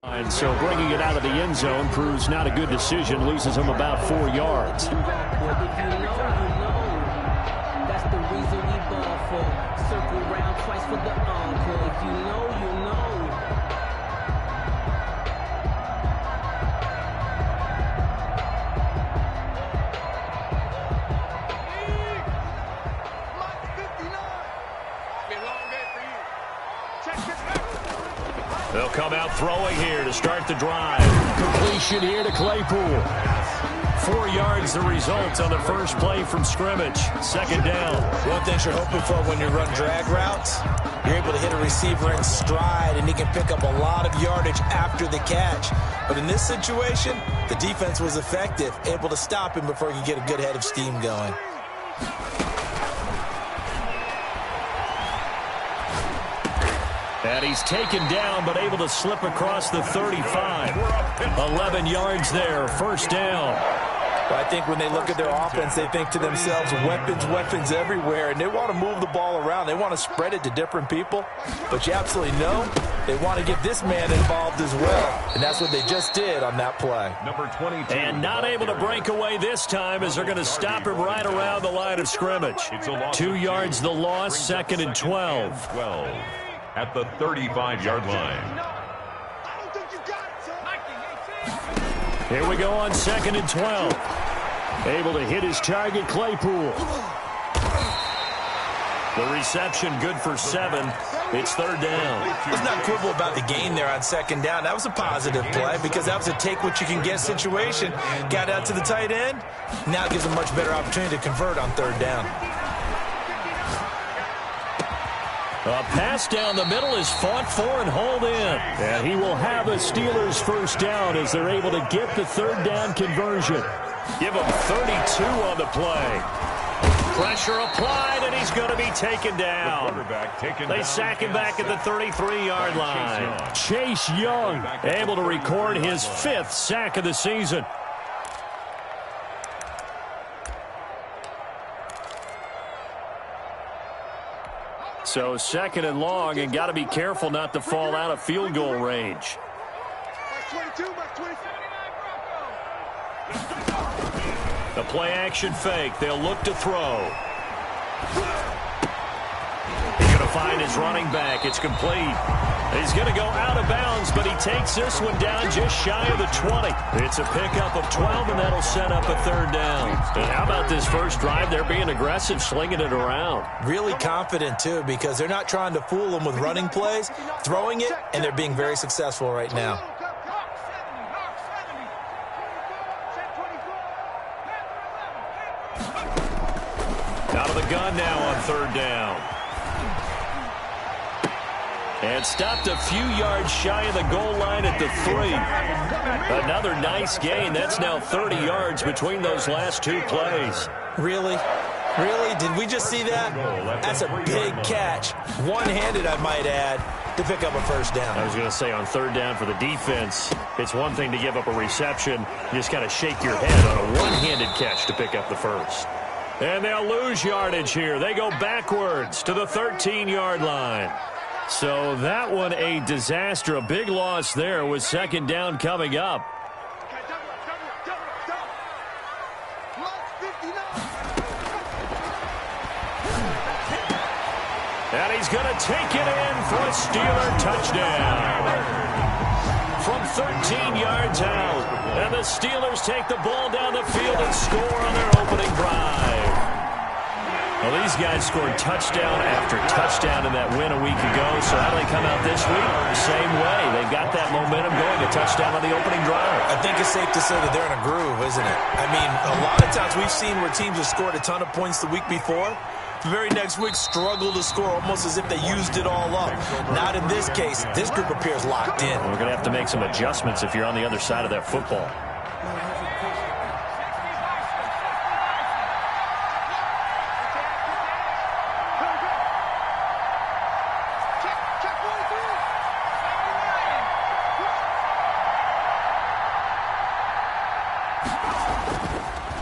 And so bringing it out of the end zone proves not a good decision, loses him about 4 yards. That's the reason we ball for. Circle round twice for the encore. If you know, you know. They'll come out throwing here to start the drive. Completion here to Claypool. 4 yards the result on the first play from scrimmage. Second down. One thing you're hoping for when you run drag routes, you're able to hit a receiver in stride, and he can pick up a lot of yardage after the catch. But in this situation, the defense was effective, able to stop him before he could get a good head of steam going. And he's taken down, but able to slip across the 35. 11 yards there, first down. But I think when they look at their offense, they think to themselves, weapons everywhere, and they want to move the ball around. They want to spread it to different people. But you absolutely know they want to get this man involved as well, and that's what they just did on that play. Number 22. And not able to break away this time as they're going to stop him right around the line of scrimmage. 2 yards the loss, second and 12. 12 at the 35-yard line. Here we go on second and 12. Able to hit his target, Claypool. The reception good for 7. It's third down. Let's not quibble about the gain there on second down. That was a positive play because that was a take-what-you-can-get situation. Got out to the tight end. Now gives a much better opportunity to convert on third down. A pass down the middle is fought for and hauled in. And he will have a Steelers first down as they're able to get the third down conversion. Give him 32 on the play. Pressure applied, and he's going to be taken down. They sack him back at the 33-yard line. Chase Young able to record his 5th sack of the season. So second and long, and got to be careful not to fall out of field goal range. The play action fake. They'll look to throw. He's going to find his running back. It's complete. He's going to go out of bounds, but he takes this one down just shy of the 20. It's a pickup of 12, and that'll set up a third down. And how about this first drive? They're being aggressive, slinging it around. Really confident, too, because they're not trying to fool them with running plays, throwing it, and they're being very successful right now. Out of the gun now on third down. And stopped a few yards shy of the goal line at the 3. Another nice gain. That's now 30 yards between those last 2 plays. Really? Really? Did we just see that? That's a big catch. One-handed, I might add, to pick up a first down. I was going to say, on third down for the defense, it's one thing to give up a reception. You just got to shake your head on a one-handed catch to pick up the first. And they'll lose yardage here. They go backwards to the 13-yard line. So that one a disaster. A big loss there with second down coming up. And he's going to take it in for a Steeler touchdown. From 13 yards out. And the Steelers take the ball down the field and score on their opening drive. Well, these guys scored touchdown after touchdown in that win a week ago. So how do they come out this week? Same way. They've got that momentum going. A touchdown on the opening drive. I think it's safe to say that they're in a groove, isn't it? I mean, a lot of times we've seen where teams have scored a ton of points the week before. The very next week struggle to score almost as if they used it all up. Not in this case. This group appears locked in. We're going to have to make some adjustments if you're on the other side of that football.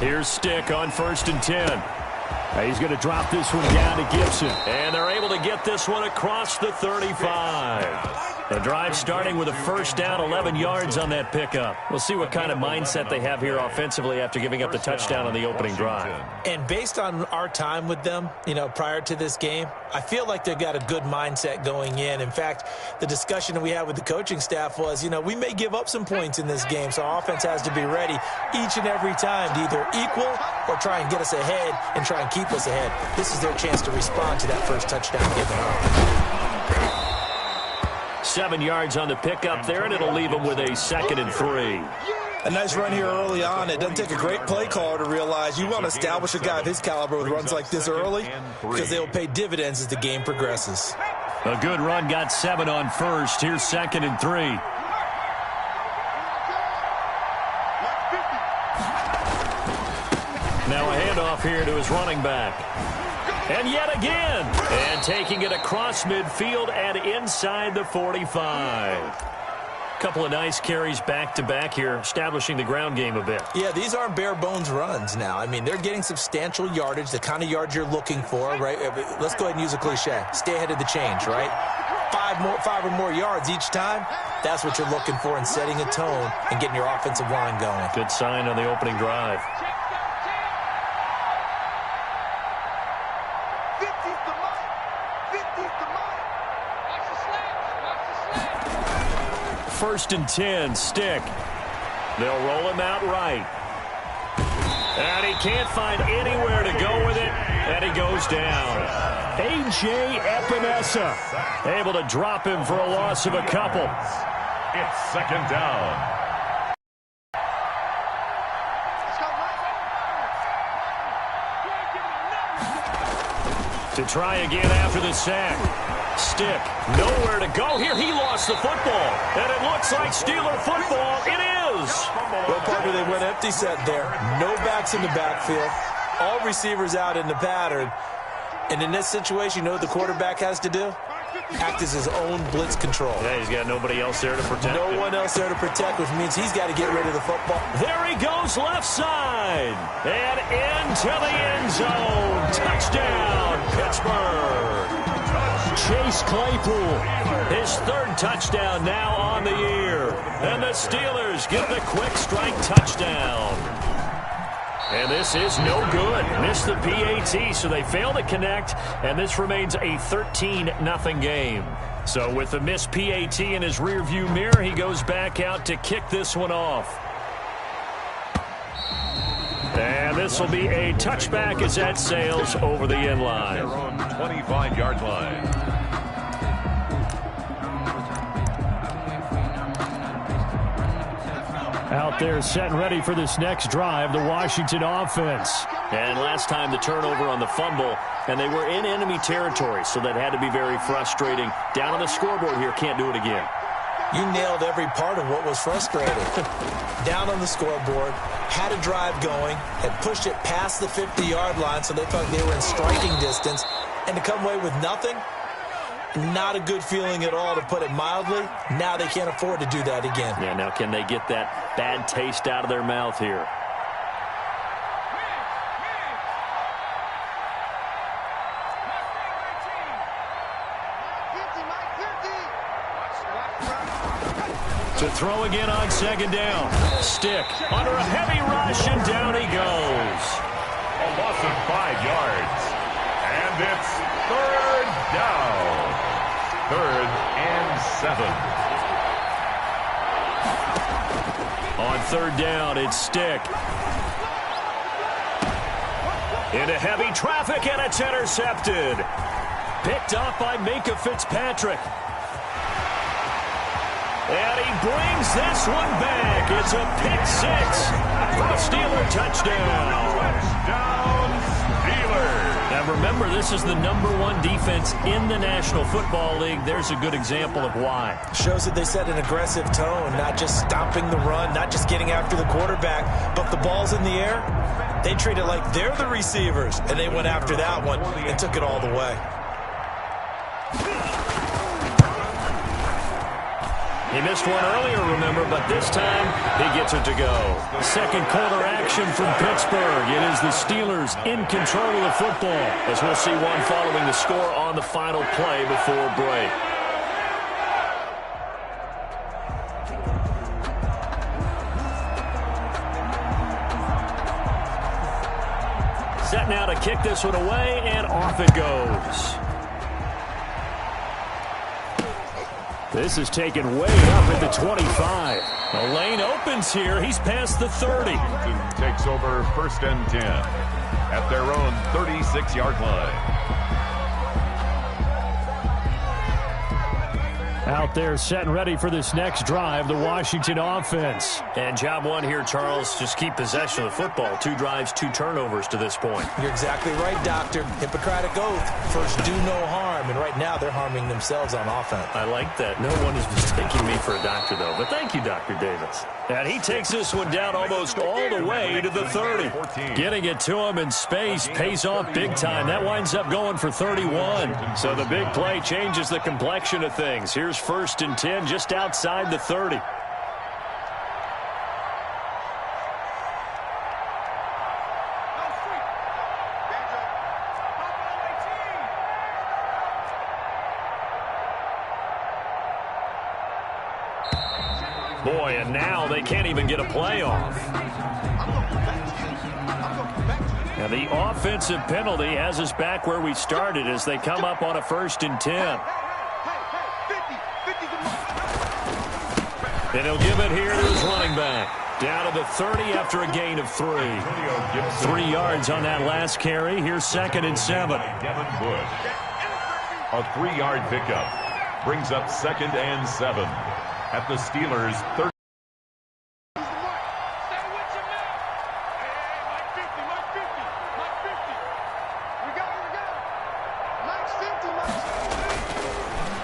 Here's Stick on 1st and 10. He's going to drop this one down to Gibson. And they're able to get this one across the 35. The drive starting with a first down, 11 yards on that pickup. We'll see what kind of mindset they have here offensively after giving up the touchdown on the opening drive. And based on our time with them, prior to this game, I feel like they've got a good mindset going in. In fact, the discussion that we had with the coaching staff was, we may give up some points in this game, so our offense has to be ready each and every time to either equal or try and get us ahead and try and keep us ahead. This is their chance to respond to that first touchdown given up. 7 yards on the pickup there, and it'll leave them with a 2nd and 3. A nice run here early on. It doesn't take a great play caller to realize you want to establish a guy of his caliber with runs like this early because they will pay dividends as the game progresses. A good run got 7 on first. Here's 2nd and 3. Now a handoff here to his running back. And yet again. And taking it across midfield and inside the 45. Couple of nice carries back-to-back here, establishing the ground game a bit. Yeah, these aren't bare-bones runs now. I mean, they're getting substantial yardage, the kind of yards you're looking for, right? Let's go ahead and use a cliche. Stay ahead of the change, right? Five or more yards each time, that's what you're looking for in setting a tone and getting your offensive line going. Good sign on the opening drive. First and 10, Stick. They'll roll him out right. And he can't find anywhere to go with it, and he goes down. A.J. Epinesa able to drop him for a loss of a couple. It's 2nd down. To try again after the sack. Stick, nowhere to go here. He lost the football, and it looks like Steeler football. It is. Well, partner, they went empty set there. No backs in the backfield. All receivers out in the pattern. And in this situation, you know what the quarterback has to do? Act as his own blitz control. Yeah, he's got nobody else there to protect. No one else there to protect, which means he's got to get rid of the football. There he goes, left side. And into the end zone. Touchdown, Pittsburgh. Chase Claypool, his 3rd touchdown now on the year. And the Steelers get the quick strike touchdown. And this is no good. Missed the PAT, so they fail to connect, and this remains a 13-0 game. So with the missed PAT in his rearview mirror, he goes back out to kick this one off. And this will be a touchback as that sails over the end line. Their own 25-yard line. Out there set and ready for this next drive, the Washington offense. And last time the turnover on the fumble, and they were in enemy territory, so that had to be very frustrating. Down on the scoreboard here, can't do it again. You nailed every part of what was frustrating. Down on the scoreboard, had a drive going, had pushed it past the 50-yard line, so they thought they were in striking distance, and to come away with nothing, not a good feeling at all, to put it mildly. Now they can't afford to do that again. Yeah, now can they get that bad taste out of their mouth here? To throw again on 2nd down. Stick under a heavy rush, and down he goes. A loss of 5 yards. And it's 3rd down. 3rd and 7. On 3rd down, it's Stick. Into heavy traffic, and it's intercepted. Picked up by Minkah Fitzpatrick. And he brings this one back. It's a pick 6 for a Steeler touchdown. Touchdown, Steelers. Now remember, this is the #1 defense in the National Football League. There's a good example of why. Shows that they set an aggressive tone, not just stopping the run, not just getting after the quarterback, but if the ball's in the air, they treat it like they're the receivers, and they went after that one and took it all the way. He missed one earlier, remember, but this time he gets it to go. Second quarter action from Pittsburgh. It is the Steelers in control of the football, as we'll see one following the score on the final play before break. kick this one away, and off it goes. This is taken way up at the 25. The lane opens here. He's past the 30. Takes over 1st and 10 at their own 36-yard line. Out there set and ready for this next drive, the Washington offense. And job one here, Charles, just keep possession of the football. 2 drives, 2 turnovers to this point. You're exactly right, Doctor. Hippocratic oath. First, do no harm. And right now, they're harming themselves on offense. I like that. No one is mistaking me for a doctor, though. But thank you, Dr. Davis. And he takes this one down almost all the way to the 30. Getting it to him in space pays off big time. That winds up going for 31. So the big play changes the complexion of things. Here's 1st and 10 just outside the 30. Boy, and now they can't even get a play off. Now the offensive penalty has us back where we started as they come up on a 1st and 10. And he'll give it here to his running back. Down to the 30 after a gain of 3. 3 yards on that last carry. Here's 2nd and 7. Devin Bush. A 3-yard pickup brings up 2nd and 7 at the Steelers' 30.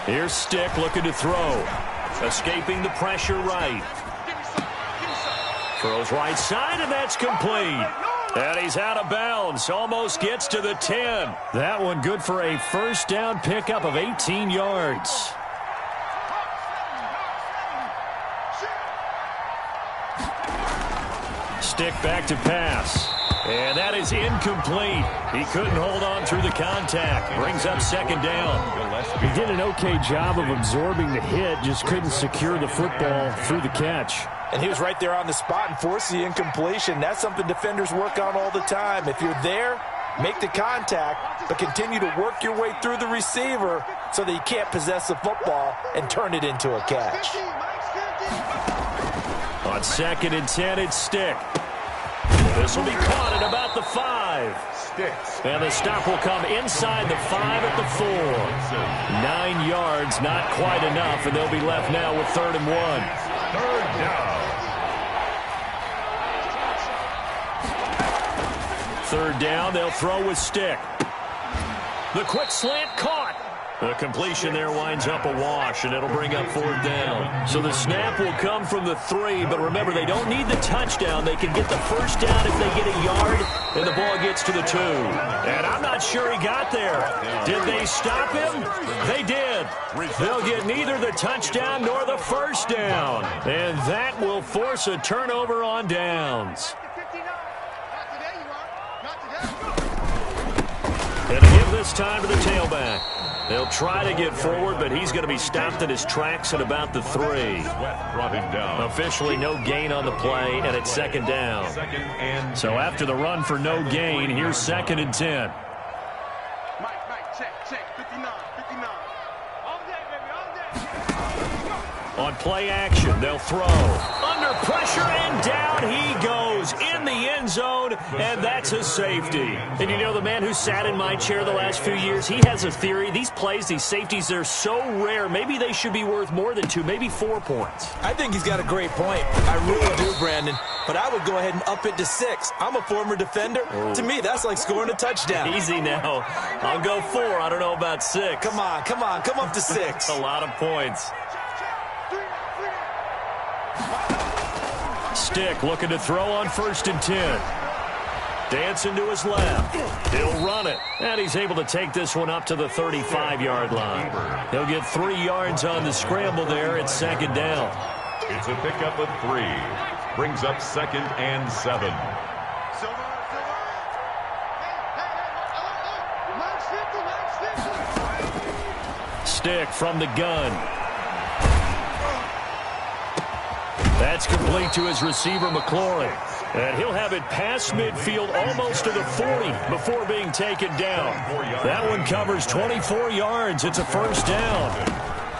Here's Stick looking to throw. Escaping the pressure right. Throws right side, and that's complete. And he's out of bounds. Almost gets to the 10. That one good for a 1st down pickup of 18 yards. Stick back to pass. And that is incomplete. He couldn't hold on through the contact. Brings up 2nd down. He did an okay job of absorbing the hit, just couldn't secure the football through the catch. And he was right there on the spot and forced the incompletion. That's something defenders work on all the time. If you're there, make the contact, but continue to work your way through the receiver so that you can't possess the football and turn it into a catch. On 2nd and 10, it's Stick. This will be caught at about the 5. Sticks. And the stop will come inside the 5 at the 4. 9 yards, not quite enough, and they'll be left now with 3rd and 1. 3rd down. 3rd down, they'll throw with Stick. The quick slant caught. The completion there winds up a wash, and it'll bring up 4th down. So the snap will come from the 3, but remember, they don't need the touchdown. They can get the 1st down if they get a yard, and the ball gets to the 2. And I'm not sure he got there. Did they stop him? They did. They'll get neither the touchdown nor the 1st down. And that will force a turnover on downs. And to give this time to the tailback. They'll try to get forward, but he's going to be stopped in his tracks at about the 3. Sweat brought him down. Officially no gain on the play, and it's 2nd down. 2nd and 10. So after the run for no gain, here's 2nd and 10. Mike, check, 59. All day, baby, all day. On play action, they'll throw. Under pressure, and down he goes in the end zone, and that's a safety. And you know, the man who sat in my chair the last few years, he has a theory. These plays, these safeties, they're so rare. Maybe they should be worth more than 2, maybe 4 points. I think he's got a great point. I really do, Brandon. But I would go ahead and up it to 6. I'm a former defender. Oh. To me, that's like scoring a touchdown. Easy now. I'll go 4. I don't know about 6. Come on, come up to 6. A lot of points. Stick looking to throw on 1st and 10. Dancing to his left. He'll run it. And he's able to take this one up to the 35-yard line. He'll get 3 yards on the scramble there at 2nd down. It's a pickup of 3. Brings up 2nd and 7. Stick from the gun. That's complete to his receiver, McLaurin. And he'll have it past midfield almost to the 40 before being taken down. That one covers 24 yards. It's a first down.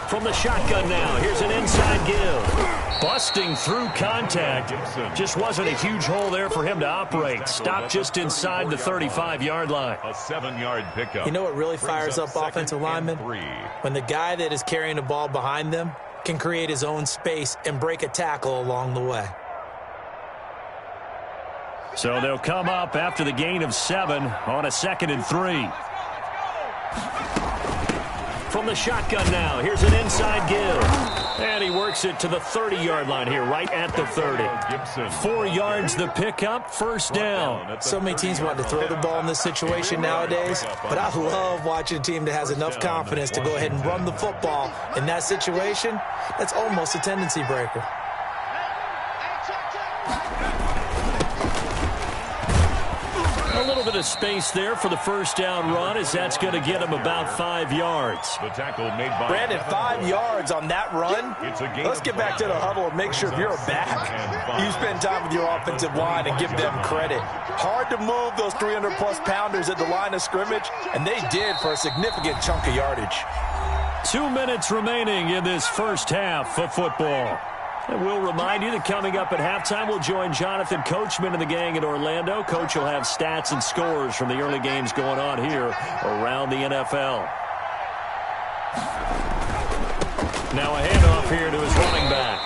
From the shotgun now, here's an inside give. Busting through contact. Just wasn't a huge hole there for him to operate. Stopped just inside the 35-yard line. A 7-yard pickup. You know what really fires up offensive linemen? When the guy that is carrying the ball behind them can create his own space and break a tackle along the way. So they'll come up after the gain of 7 on a 2nd and 3. From the shotgun now, here's an inside give. And he works it to the 30-yard line here, right at the 30. 4 yards the pickup, first down. So many teams want to throw the ball in this situation nowadays, but I love watching a team that has enough confidence to go ahead and run the football. In that situation, that's almost a tendency breaker. A little bit of space there for the first down run, as that's going to get him about 5 yards. The tackle made by Brandon, 5 yards on that run. Let's get back to the huddle and make sure if you're a back, you spend time with your offensive line and give them credit. Hard to move those 300-plus pounders at the line of scrimmage, and they did for a significant chunk of yardage. 2 minutes remaining in this first half of football. And we'll remind you that coming up at halftime, we'll join Jonathan Coachman and the gang in Orlando. Coach will have stats and scores from the early games going on here around the NFL. Now a handoff here to his running back.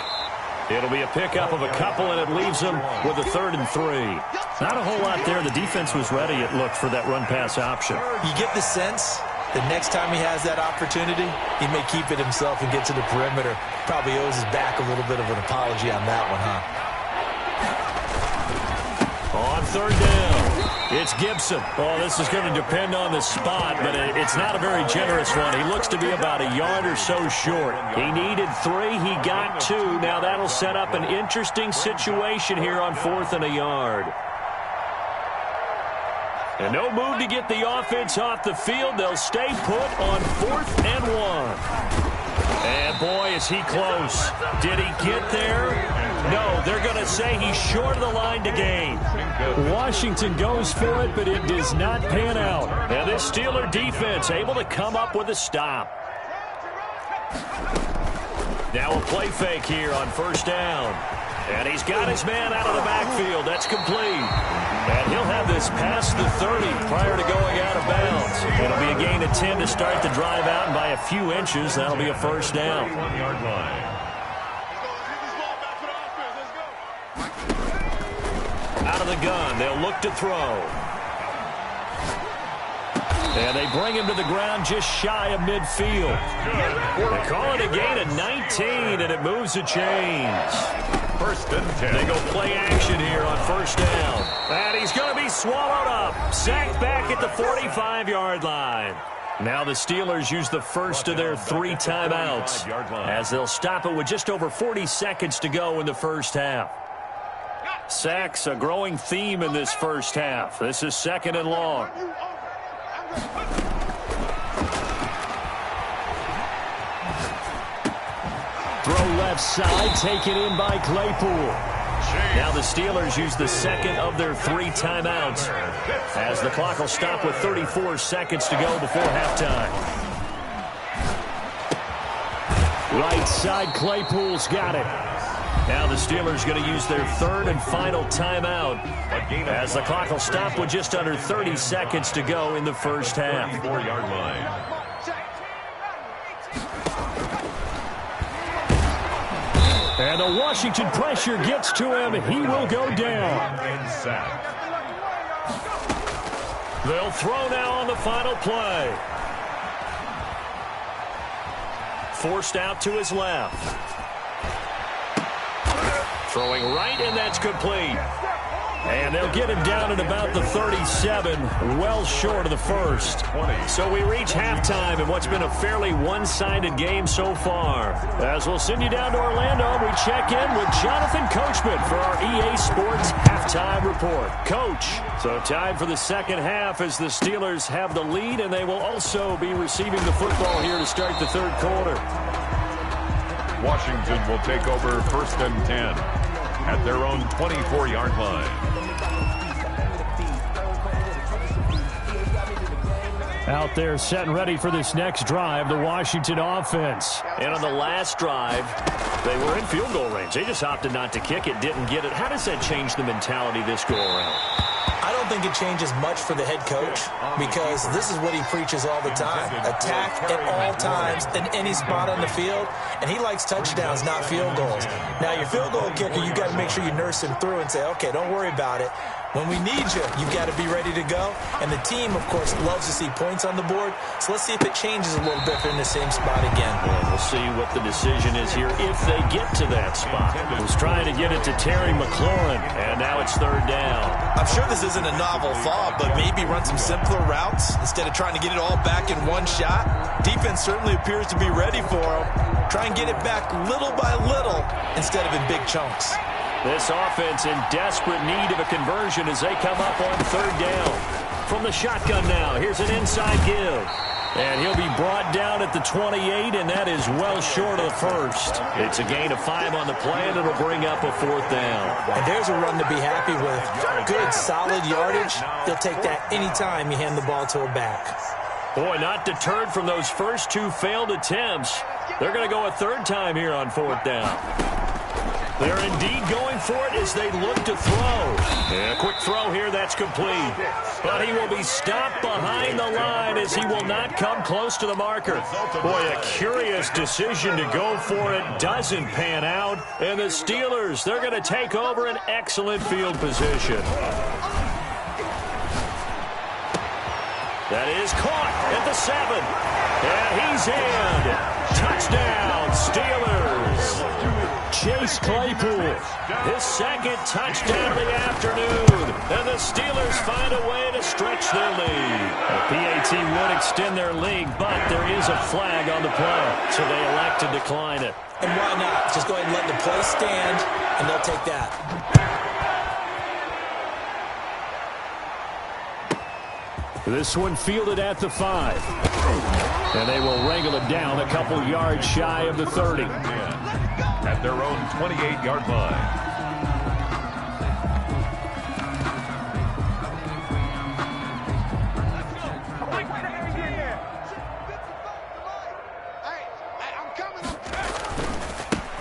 It'll be a pickup of a couple, and it leaves him with a 3rd and 3. Not a whole lot there. The defense was ready, it looked, for that run-pass option. You get the sense the next time he has that opportunity, he may keep it himself and get to the perimeter. Probably owes his back a little bit of an apology on that one, huh? On 3rd down, it's Gibson. Oh, this is going to depend on the spot, but it's not a very generous one. He looks to be about a yard or so short. He needed 3. He got 2. Now that'll set up an interesting situation here on 4th and a yard. And no move to get the offense off the field. They'll stay put on 4th and 1. And boy, is he close. Did he get there? No, they're going to say he's short of the line to gain. Washington goes for it, but it does not pan out. And this Steeler defense able to come up with a stop. Now a play fake here on 1st down. And he's got his man out of the backfield. That's complete. And he'll have this past the 30 prior to going out of bounds. It'll be a gain of 10 to start the drive out, and by a few inches, that'll be a first down. 1-yard line. Out of the gun, they'll look to throw. And they bring him to the ground just shy of midfield. They call it a gain of 19, and it moves the chains. 1st and 10. They go play action here on 1st down. And he's going to be swallowed up. Sacked back at the 45-yard line. Now the Steelers use the first of their 3 timeouts, as they'll stop it with just over 40 seconds to go in the first half. Sacks, a growing theme in this first half. This is 2nd and long. Throw left side, taken in by Claypool. Now the Steelers use the 2nd of their 3 timeouts, as the clock will stop with 34 seconds to go before halftime. Right side, Claypool's got it. Now the Steelers going to use their 3rd and final timeout, as the clock will stop with just under 30 seconds to go in the first half. 4-yard line. And the Washington pressure gets to him. He will go down. And sacked. They'll throw now on the final play. Forced out to his left. Throwing right, and that's complete. And they'll get him down at about the 37, well short of the first. So we reach halftime in what's been a fairly one-sided game so far. As we'll send you down to Orlando, we check in with Jonathan Coachman for our EA Sports Halftime Report. Coach, so time for the second half as the Steelers have the lead, and they will also be receiving the football here to start the third quarter. Washington will take over 1st and 10. at their own 24-yard line. Out there set and ready for this next drive, the Washington offense. And on the last drive, they were in field goal range. They just opted not to kick it, didn't get it. How does that change the mentality this go around? I don't think it changes much for the head coach because this is what he preaches all the time. Attack at all times in any spot on the field, and he likes touchdowns, not field goals. Now, your field goal kicker, you got to make sure you nurse him through and say, okay, don't worry about it. When we need you, you've got to be ready to go. And the team, of course, loves to see points on the board. So let's see if it changes a little bit if they're in the same spot again. Well, we'll see what the decision is here if they get to that spot. He's trying to get it to Terry McLaurin, and now it's third down. I'm sure this isn't a novel thought, but maybe run some simpler routes instead of trying to get it all back in one shot. Defense certainly appears to be ready for him. Try and get it back little by little instead of in big chunks. This offense in desperate need of a conversion as they come up on third down. From the shotgun now, here's an inside give. And he'll be brought down at the 28, and that is well short of the first. It's a gain of 5 on the play, and it'll bring up a fourth down. And there's a run to be happy with. Good, solid yardage. They'll take that anytime you hand the ball to a back. Boy, not deterred from those first 2 failed attempts. They're going to go a third time here on fourth down. They're indeed going for it as they look to throw. A quick throw here, that's complete. But he will be stopped behind the line as he will not come close to the marker. Boy, a curious decision to go for it doesn't pan out. And the Steelers, they're going to take over an excellent field position. That is caught at the 7. And he's in. Touchdown, Steelers. Chase Claypool, his second touchdown of the afternoon. And the Steelers find a way to stretch their lead. The PAT would extend their lead, but there is a flag on the play, so they elect to decline it. And why not? Just go ahead and let the play stand, and they'll take that. This one fielded at the 5. And they will wrangle it down a couple yards shy of the 30. At their own 28-yard line.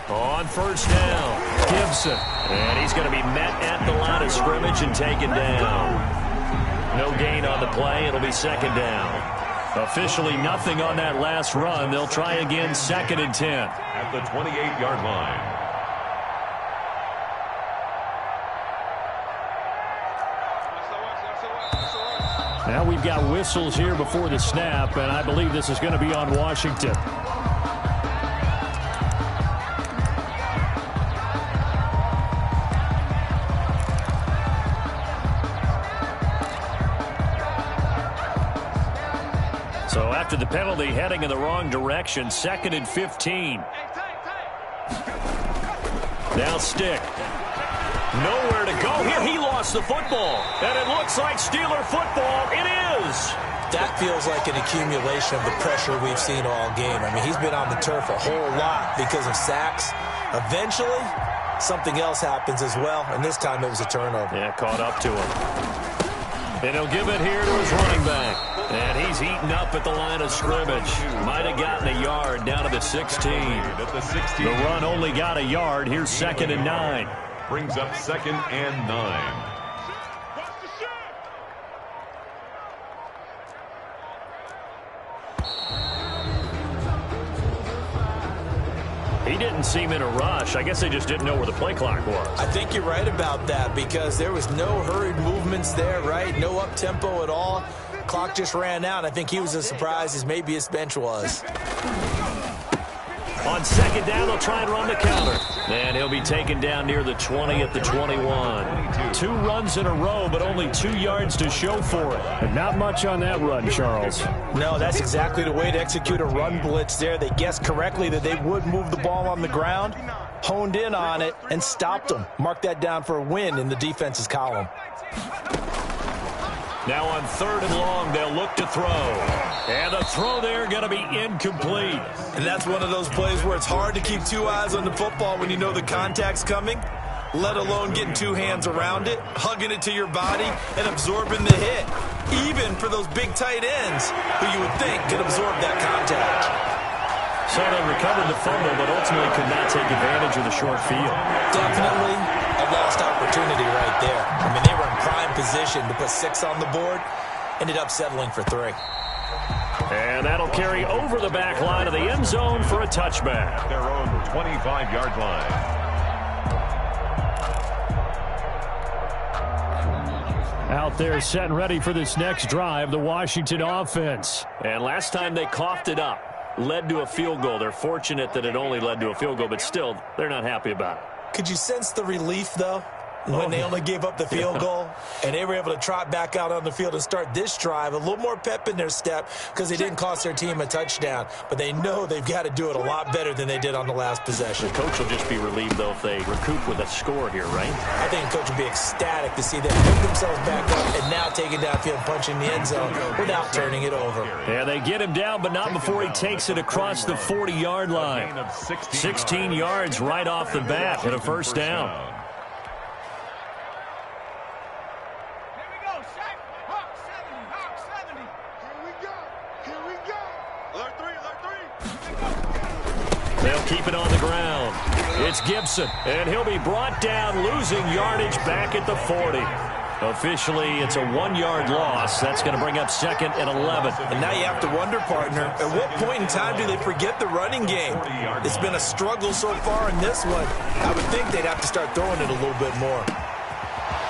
On first down, Gibson. And he's going to be met at the line of scrimmage and taken down. No gain on the play. It'll be second down. Officially nothing on that last run. They'll try again, second and 10. At the 28-yard line. Now we've got whistles here before the snap, and I believe this is going to be on Washington. So after the penalty, heading in the wrong direction, second and 15. Now Stick. Nowhere to go here. He lost the football. And it looks like Steeler football. It is. That feels like an accumulation of the pressure we've seen all game. I mean, he's been on the turf a whole lot because of sacks. Eventually, something else happens as well, and this time it was a turnover. Yeah, caught up to him. And he'll give it here to his running back. And he's eaten up at the line of scrimmage. Might have gotten a yard down to the 16. The run only got a yard. Here's second and 9. Brings up second and 9. He didn't seem in a rush. I guess they just didn't know where the play clock was. I think you're right about that because there was no hurried movements there, right? No up-tempo at all. Clock just ran out. I think he was as surprised as maybe his bench was. On second down, they'll try and run the counter. And he'll be taken down near the 20 at the 21. 2 runs in a row, but only 2 yards to show for it. And not much on that run, Charles. No, that's exactly the way to execute a run blitz there. They guessed correctly that they would move the ball on the ground, honed in on it, and stopped them. Mark that down for a win in the defense's column. Now on third and long, they'll look to throw. And the throw there going to be incomplete. And that's one of those plays where it's hard to keep 2 eyes on the football when you know the contact's coming. let alone getting two hands around it, hugging it to your body, and absorbing the hit, even for those big tight ends who you would think could absorb that contact. So they recovered the fumble, but ultimately could not take advantage of the short field. Definitely a lost opportunity right there. I mean, they were in prime position to put 6 on the board, ended up settling for 3. And that'll carry over the back line of the end zone for a touchback. Their own 25-yard line. Out there set and ready for this next drive, the Washington offense. And last time they coughed it up, led to a field goal. They're fortunate that it only led to a field goal, but still, they're not happy about it. Could you sense the relief, though, when they only gave up the field goal and they were able to trot back out on the field and start this drive? A little more pep in their step because they didn't cost their team a touchdown, but they know they've got to do it a lot better than they did on the last possession. The coach will just be relieved, though, if they recoup with a score here, right? I think the coach will be ecstatic to see them pick themselves back up and now take it downfield, punching the end zone without turning it over. Yeah, they get him down, but not before he takes it across the 40-yard line. 16 yards right off the bat and a first down. They'll keep it on the ground. It's Gibson, and he'll be brought down, losing yardage back at the 40. Officially, it's a 1-yard loss. That's going to bring up 2nd and 11. And now you have to wonder, partner, at what point in time do they forget the running game? It's been a struggle so far in this one. I would think they'd have to start throwing it a little bit more.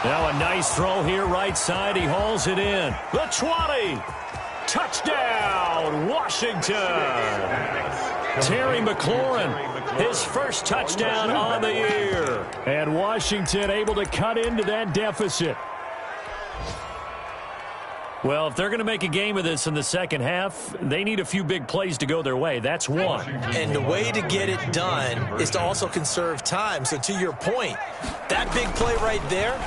Now a nice throw here, right side. He hauls it in. The 20. Touchdown, Washington. Terry McLaurin, his first touchdown on the year. And Washington able to cut into that deficit. Well, if they're going to make a game of this in the second half, they need a few big plays to go their way. That's one. And the way to get it done is to also conserve time. So to your point, that big play right there,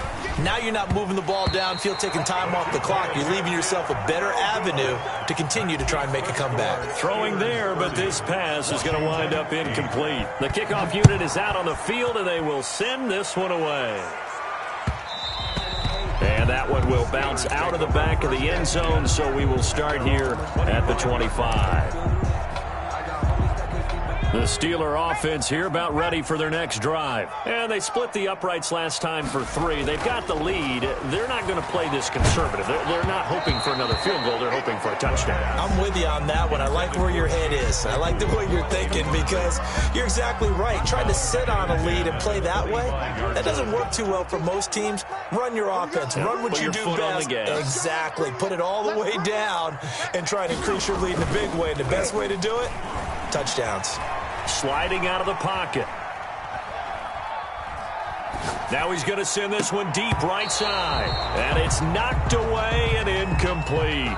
now you're not moving the ball downfield, taking time off the clock. You're leaving yourself a better avenue to continue to try and make a comeback. Throwing there, but this pass is going to wind up incomplete. The kickoff unit is out on the field, and they will send this one away. And that one will bounce out of the back of the end zone, so we will start here at the 25. The Steeler offense here about ready for their next drive. And they split the uprights last time for 3. They've got the lead. They're not going to play this conservative. They're not hoping for another field goal. They're hoping for a touchdown. I'm with you on that one. I like where your head is. I like the way you're thinking because you're exactly right. Trying to sit on a lead and play that way, that doesn't work too well for most teams. Run your offense. Run what you do best. Exactly. Put it all the way down and try to increase your lead in a big way. And the best way to do it, touchdowns. Sliding out of the pocket. Now he's going to send this one deep right side. And it's knocked away and incomplete.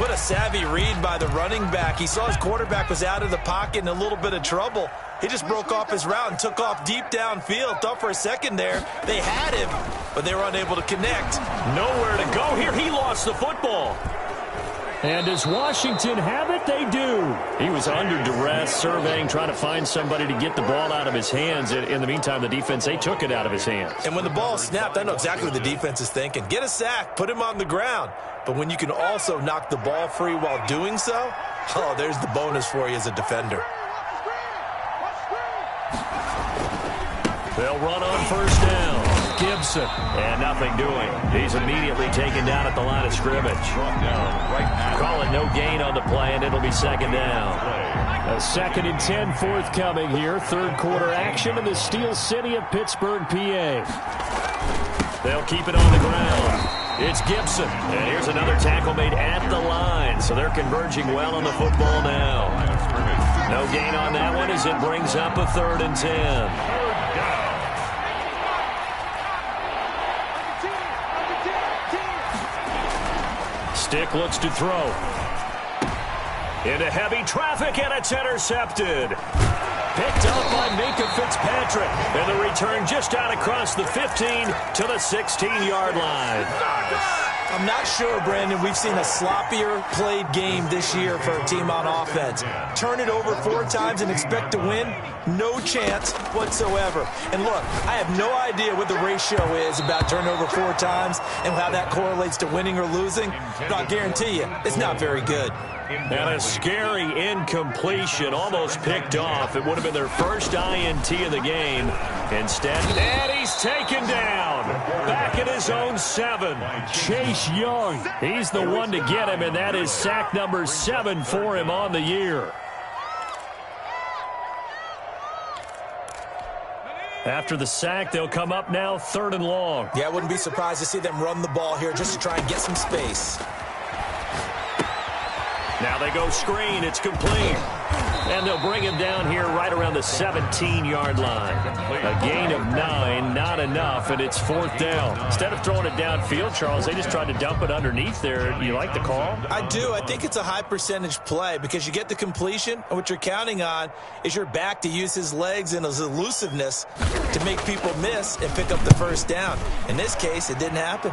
What a savvy read by the running back. He saw his quarterback was out of the pocket in a little bit of trouble. He just broke off his route and took off deep downfield. Thought for a second there they had him, but they were unable to connect. Nowhere to go here. He lost the football. And does Washington have it? They do. He was under duress, surveying, trying to find somebody to get the ball out of his hands. In the meantime, the defense, they took it out of his hands. And when the ball snapped, I know exactly what the defense is thinking. Get a sack, put him on the ground. But when you can also knock the ball free while doing so, oh, there's the bonus for you as a defender. They'll run on first down. Gibson. And nothing doing. He's immediately taken down at the line of scrimmage. Call it no gain on the play, and it'll be second down. A 2nd and 10 forthcoming here. Third quarter action in the Steel City of Pittsburgh, PA. They'll keep it on the ground. It's Gibson. And here's another tackle made at the line. So they're converging well on the football now. No gain on that one as it brings up a 3rd and 10. Stick looks to throw. Into heavy traffic, and it's intercepted. Picked up by Minkah Fitzpatrick. And the return just out across the 15 to the 16-yard line. I'm not sure, Brandon, we've seen a sloppier played game this year for a team on offense. Turn it over 4 times and expect to win? No chance whatsoever. And look, I have no idea what the ratio is about turnover 4 times and how that correlates to winning or losing, but I'll guarantee you, it's not very good. And a scary incompletion, almost picked off. It would have been their first INT of the game. Instead, and he's taken down. Back at his own 7. Chase Young, he's the one to get him, and that is sack number 7 for him on the year. After the sack, they'll come up now 3rd and long. Yeah, I wouldn't be surprised to see them run the ball here just to try and get some space. Now they go screen. It's complete. And they'll bring him down here right around the 17-yard line. A gain of 9, not enough, and it's 4th down. Instead of throwing it downfield, Charles, they just tried to dump it underneath there. You like the call? I do. I think it's a high-percentage play because you get the completion, and what you're counting on is your back to use his legs and his elusiveness to make people miss and pick up the 1st down. In this case, it didn't happen.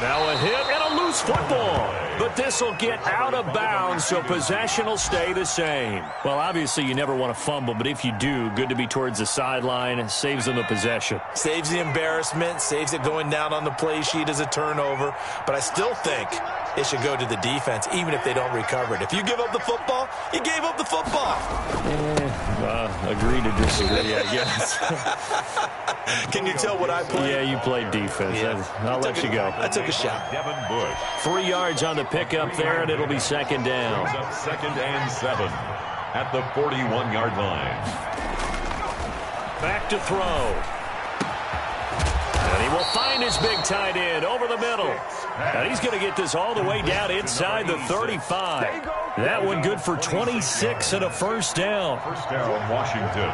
Now a hit and a loose football. But this will get out of bounds, so possession will stay the same. Well, obviously you never want to fumble, but if you do, good to be towards the sideline. It saves them the possession. Saves the embarrassment, saves it going down on the play sheet as a turnover. But I still think it should go to the defense, even if they don't recover it. If you give up the football, you gave up the football. Agree to disagree, I guess. Can you tell what I played? Yeah, you played defense. Yeah. I'll let you go. I took a shot. Devin Bush. 3 yards on the pickup there, and it'll be 2nd down. Brings up 2nd and 7 at the 41-yard line. Back to throw. And he will find his big tight end over the middle. And he's going to get this all the way down inside the 35. That one good for 26 and a 1st down. 1st down, Washington.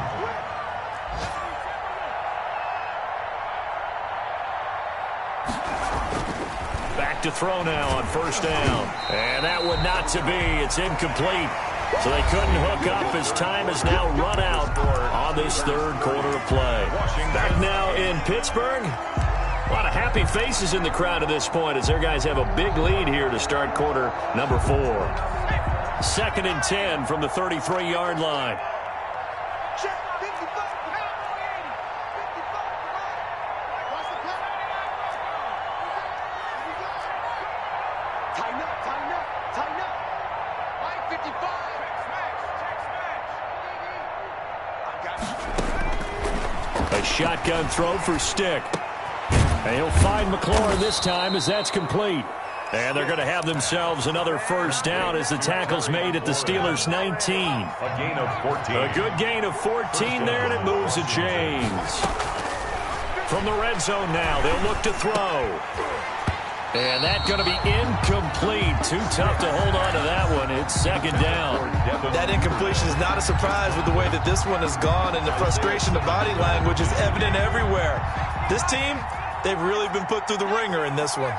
Back to throw now on 1st down. And that one not to be. It's incomplete. So they couldn't hook up as time has now run out on this 3rd quarter of play. Back now in Pittsburgh. A lot of happy faces in the crowd at this point as their guys have a big lead here to start quarter number 4. 2nd and 10 from the 33-yard line. A shotgun throw for Stick. And he'll find McLaurin this time as that's complete. And they're going to have themselves another 1st down as the tackle's made at the Steelers' 19. A gain of 14. A good gain of 14 there, and it moves the chains. From the red zone now, they'll look to throw. And that's going to be incomplete. Too tough to hold on to that one. It's 2nd down. That incompletion is not a surprise with the way that this one has gone, and the frustration, the body language is evident everywhere. This team, they've really been put through the ringer in this one.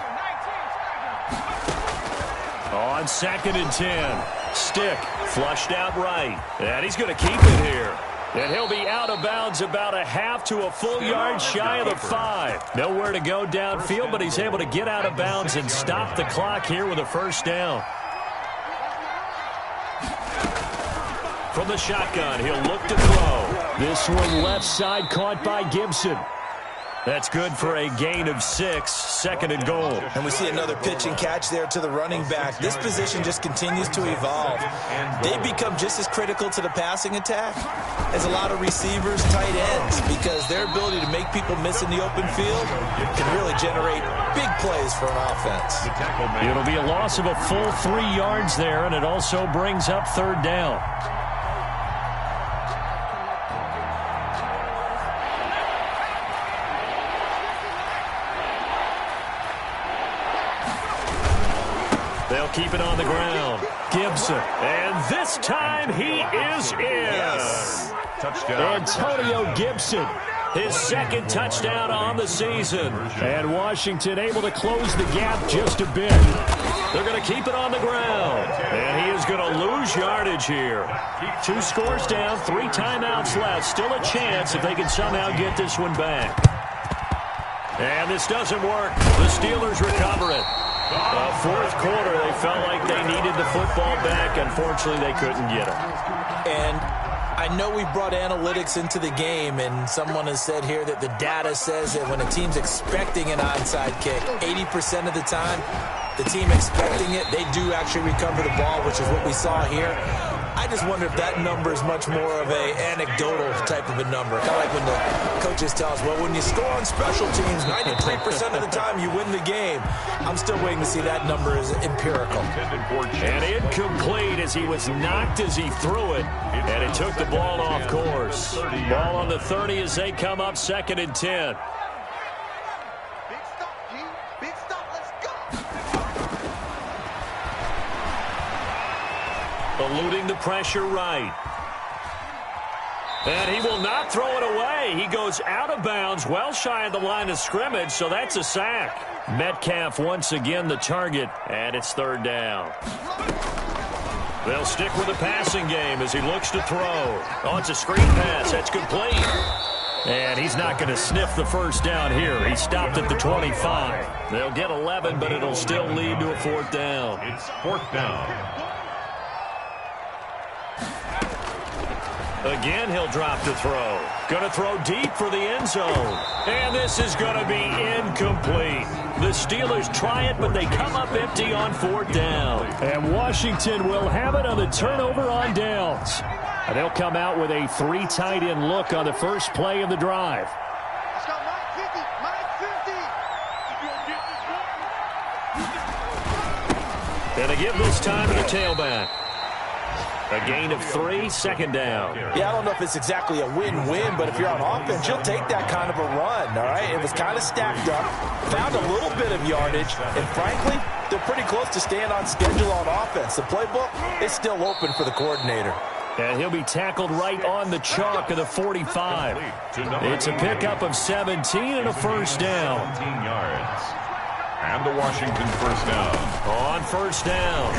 On 2nd and 10, Stick flushed out right. And he's going to keep it here. And he'll be out of bounds about a half to a full yard shy of the 5. Nowhere to go downfield, but he's able to get out of bounds and stop the clock here with a 1st down. From the shotgun, he'll look to throw. This one left side caught by Gibson. That's good for a gain of 6, 2nd and goal. And we see another pitch and catch there to the running back. This position just continues to evolve. They become just as critical to the passing attack as a lot of receivers, tight ends, because their ability to make people miss in the open field can really generate big plays for an offense. It'll be a loss of a full 3 yards there, and it also brings up 3rd down. They'll keep it on the ground. Gibson. And this time he is in. Yes. Touchdown. Antonio Gibson. His 2nd touchdown on the season. And Washington able to close the gap just a bit. They're going to keep it on the ground. And he is going to lose yardage here. 2 scores down, 3 timeouts left. Still a chance if they can somehow get this one back. And this doesn't work. The Steelers recover it. Fourth quarter, they felt like they needed the football back. Unfortunately, they couldn't get it. And I know we brought analytics into the game, and someone has said here that the data says that when a team's expecting an onside kick, 80% of the time, the team expecting it, they do actually recover the ball, which is what we saw here. I just wonder if that number is much more of a anecdotal type of a number. Kind of like when the coaches tell us, well, when you score on special teams, 93% of the time you win the game. I'm still waiting to see that number is empirical. And incomplete as he was knocked as he threw it. And it took the ball off course. Ball on the 30 as they come up 2nd and 10. Big stop, G. Big stop. Let's go. Eluding the pressure right. And he will not throw it away. He goes out of bounds, well shy of the line of scrimmage, so that's a sack. Metcalf once again the target, and it's 3rd down. They'll stick with the passing game as he looks to throw. Oh, it's a screen pass. That's complete. And he's not going to sniff the first down here. He stopped at the 25. They'll get 11, but it'll still lead to a 4th down. It's 4th down. Again, he'll drop to throw. Going to throw deep for the end zone. And this is going to be incomplete. The Steelers try it, but they come up empty on 4th down. And Washington will have it on the turnover on downs. And they'll come out with a 3 tight end look on the first play of the drive. Let's go, Mike 50. Mike 50. And they give this time to the tailback. A gain of 3, 2nd down. Yeah, I don't know if it's exactly a win-win, but if you're on offense, you'll take that kind of a run, all right? It was kind of stacked up, found a little bit of yardage, and frankly, they're pretty close to staying on schedule on offense. The playbook is still open for the coordinator. And he'll be tackled right on the chalk of the 45. It's a pickup of 17 and a first down. 17 yards. And the Washington first down. On first down,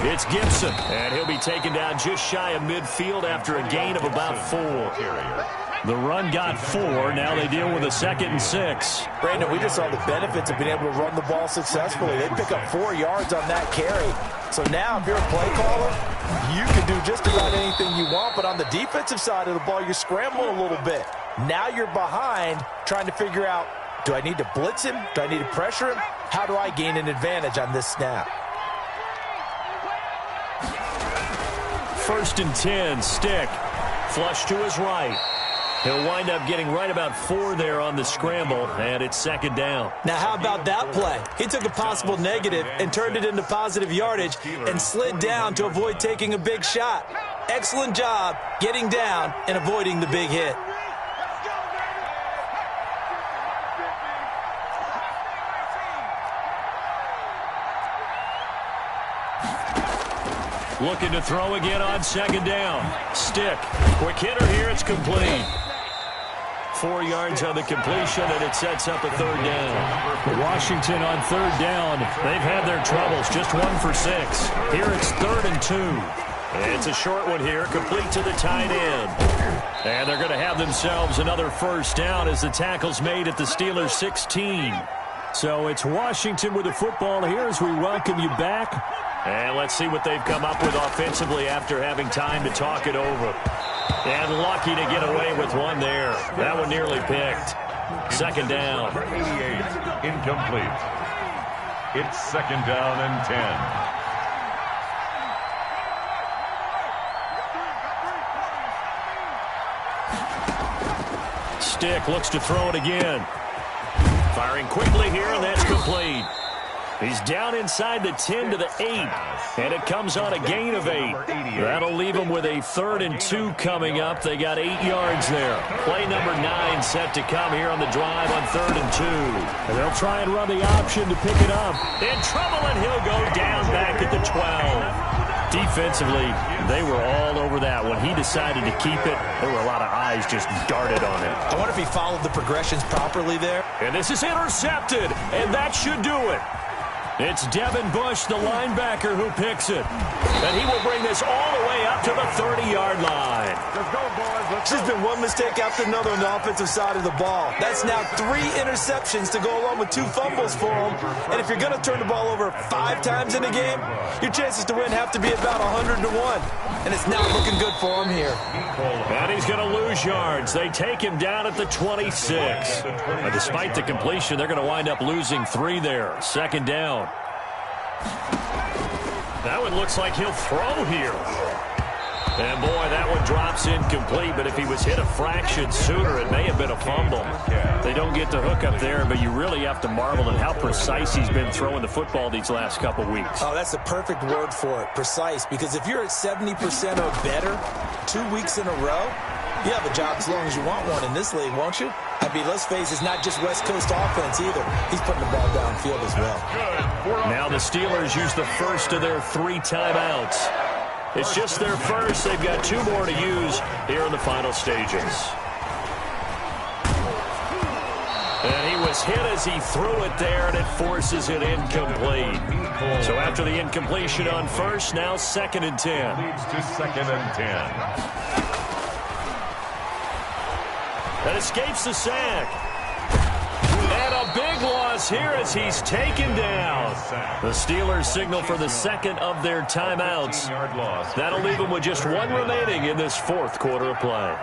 it's Gibson. And he'll be taken down just shy of midfield after a gain of about 4. The run got 4. Now they deal with a 2nd and 6. Brandon, we just saw the benefits of being able to run the ball successfully. They pick up 4 yards on that carry. So now if you're a play caller, you can do just about anything you want. But on the defensive side of the ball, you're scrambling a little bit. Now you're behind trying to figure out, do I need to blitz him? Do I need to pressure him? How do I gain an advantage on this snap? 1st and 10, Stick. Flush to his right. He'll wind up getting right about 4 there on the scramble, and it's 2nd down. Now, how about that play? He took a possible negative and turned it into positive yardage and slid down to avoid taking a big shot. Excellent job getting down and avoiding the big hit. Looking to throw again on 2nd down. Stick. Quick hitter here. It's complete. 4 yards on the completion, and it sets up a 3rd down. Washington on 3rd down. They've had their troubles. Just 1 for 6. Here it's 3rd and 2. It's a short one here. Complete to the tight end. And they're going to have themselves another first down as the tackle's made at the Steelers' 16. So it's Washington with the football here as we welcome you back. And let's see what they've come up with offensively after having time to talk it over. And lucky to get away with one there. That one nearly picked. 2nd down. 88, incomplete. It's 2nd down and 10. Stick looks to throw it again. Firing quickly here, and that's complete. He's down inside the 10 to the 8, and it comes on a gain of 8. That'll leave him with a 3rd and 2 coming up. They got 8 yards there. Play number 9 set to come here on the drive on 3rd and 2. And they'll try and run the option to pick it up. In trouble, and he'll go down back at the 12. Defensively, they were all over that. When he decided to keep it, there were a lot of eyes just darted on it. I wonder if he followed the progressions properly there. And this is intercepted, and that should do it. It's Devin Bush, the linebacker, who picks it. And he will bring this all the way up to the 30-yard line. Let's go, boys. Let's There's been one mistake after another on the offensive side of the ball. That's now 3 interceptions to go along with 2 fumbles for him. And if you're going to turn the ball over 5 times in a game, your chances to win have to be about 100 to 1. And it's not looking good for him here. And he's going to lose yards. They take him down at the 26. And despite the completion, they're going to wind up losing 3 there. 2nd down. That one looks like he'll throw here. And, boy, that one drops incomplete, but if he was hit a fraction sooner, it may have been a fumble. They don't get the hook up there, but you really have to marvel at how precise he's been throwing the football these last couple weeks. Oh, that's the perfect word for it, precise, because if you're at 70% or better 2 weeks in a row, you have a job as long as you want one in this league, won't you? I mean, let's face it, it's not just West Coast offense either. He's putting the ball downfield as well. Now the Steelers use the first of their 3 timeouts. It's just their first. They've got 2 more to use here in the final stages. And he was hit as he threw it there, and it forces it incomplete. So after the incompletion on first, now 2nd and 10. Leads to 2nd and 10. That escapes the sack. And a big loss here as he's taken down. The Steelers signal for the 2nd of their timeouts. That'll leave them with just 1 remaining in this 4th quarter of play.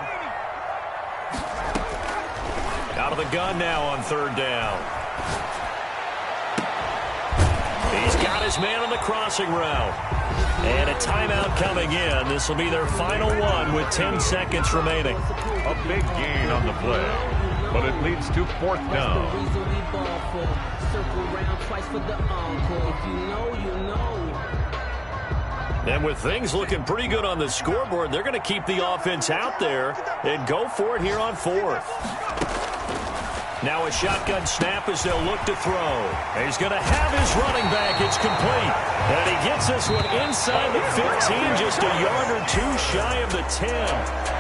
Out of the gun now on 3rd down. He's got his man on the crossing route. And a timeout coming in. This will be their final one with 10 seconds remaining. A big gain on the play, but it leads to 4th down. And with things looking pretty good on the scoreboard, they're going to keep the offense out there and go for it here on 4th. Now a shotgun snap as they'll look to throw. He's going to have his running back. It's complete. And he gets this one inside the 15, just a yard or 2 shy of the 10.